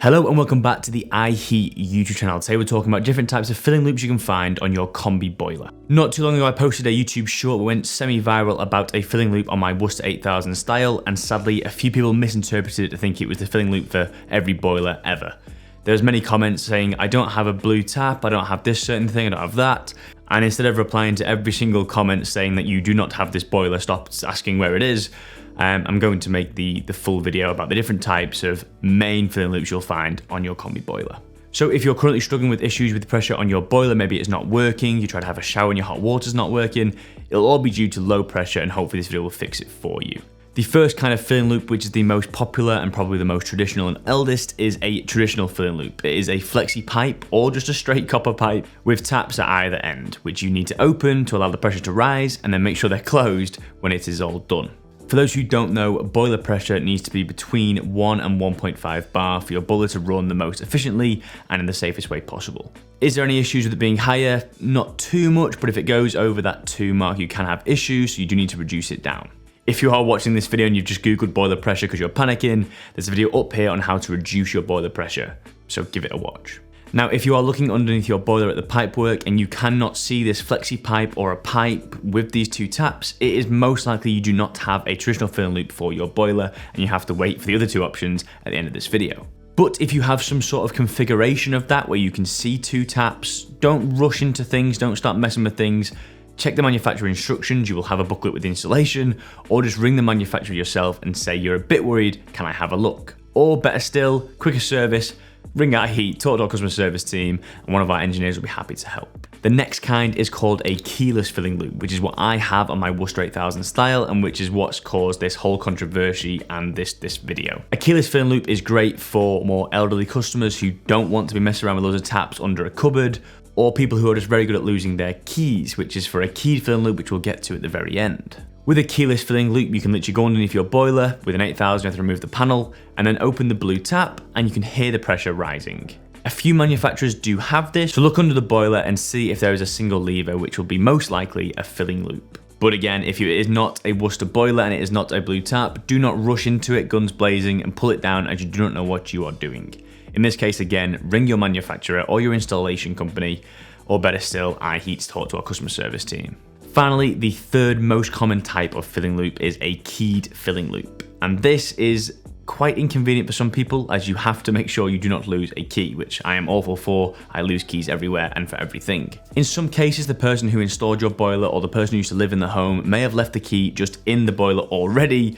Hello and welcome back to the iHeat YouTube channel. Today we're talking about different types of filling loops you can find on your Combi boiler. Not too long ago I posted a YouTube short that went semi-viral about a filling loop on my Worcester 8000 style, and sadly a few people misinterpreted it to think it was the filling loop for every boiler ever. There's many comments saying I don't have a blue tap, I don't have this certain thing, I don't have that. And instead of replying to every single comment saying that you do not have this boiler, stop asking where it is, I'm going to make the full video about the different types of main filling loops you'll find on your Combi boiler. So if you're currently struggling with issues with the pressure on your boiler, maybe it's not working, you try to have a shower and your hot water's not working, it'll all be due to low pressure, and hopefully this video will fix it for you. The first kind of filling loop, which is the most popular and probably the most traditional and eldest, is a traditional filling loop. It is a flexi pipe or just a straight copper pipe with taps at either end, which you need to open to allow the pressure to rise and then make sure they're closed when it is all done. For those who don't know, boiler pressure needs to be between 1 and 1.5 bar for your boiler to run the most efficiently and in the safest way possible. Is there any issues with it being higher? Not too much, but if it goes over that 2 mark, you can have issues, so you do need to reduce it down. If you are watching this video and you've just Googled boiler pressure because you're panicking, there's a video up here on how to reduce your boiler pressure, so give it a watch. Now, if you are looking underneath your boiler at the pipework and you cannot see this flexi pipe or a pipe with these two taps, it is most likely you do not have a traditional filling loop for your boiler and you have to wait for the other two options at the end of this video. But if you have some sort of configuration of that where you can see 2 taps, don't rush into things, don't start messing with things. Check the manufacturer instructions, you will have a booklet with the installation, or just ring the manufacturer yourself and say you're a bit worried, can I have a look? Or better still, quicker service, ring iHeat, talk to our customer service team, and one of our engineers will be happy to help. The next kind is called a keyless filling loop, which is what I have on my Worcester 8000 style, and which is what's caused this whole controversy and this video. A keyless filling loop is great for more elderly customers who don't want to be messing around with loads of taps under a cupboard, or people who are just very good at losing their keys, which is for a keyed filling loop, which we'll get to at the very end. With a keyless filling loop, you can literally go underneath your boiler. With an 8000, you have to remove the panel and then open the blue tap, and you can hear the pressure rising. A few manufacturers do have this, so look under the boiler and see if there is a single lever, which will be most likely a filling loop. But again, if it is not a Worcester boiler and it is not a blue tap, do not rush into it guns blazing and pull it down as you do not know what you are doing. In this case, again, ring your manufacturer or your installation company, or better still, iHeat to talk to our customer service team. Finally, the third most common type of filling loop is a keyed filling loop. And this is quite inconvenient for some people, as you have to make sure you do not lose a key, which I am awful for. I lose keys everywhere and for everything. In some cases, the person who installed your boiler or the person who used to live in the home may have left the key just in the boiler already,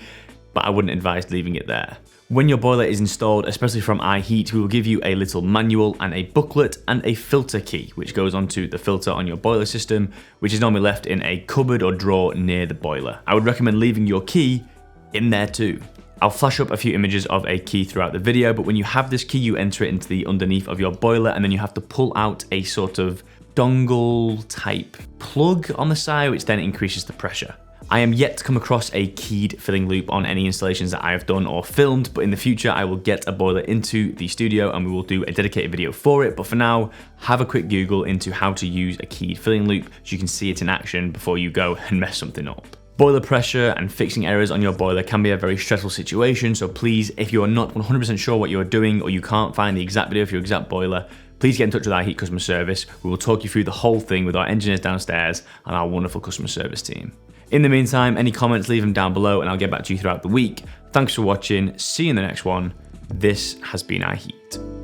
but I wouldn't advise leaving it there. When your boiler is installed, especially from iHeat, we will give you a little manual and a booklet and a filter key, which goes onto the filter on your boiler system, which is normally left in a cupboard or drawer near the boiler. I would recommend leaving your key in there too. I'll flash up a few images of a key throughout the video, but when you have this key, you enter it into the underneath of your boiler, and then you have to pull out a sort of dongle type plug on the side, which then increases the pressure. I am yet to come across a keyed filling loop on any installations that I have done or filmed, but in the future I will get a boiler into the studio and we will do a dedicated video for it. But for now, have a quick Google into how to use a keyed filling loop so you can see it in action before you go and mess something up. Boiler pressure and fixing errors on your boiler can be a very stressful situation, so please, if you are not 100% sure what you are doing or you can't find the exact video for your exact boiler, please get in touch with iHeat customer service. We will talk you through the whole thing with our engineers downstairs and our wonderful customer service team. In the meantime, any comments, leave them down below and I'll get back to you throughout the week. Thanks for watching. See you in the next one. This has been iHeat.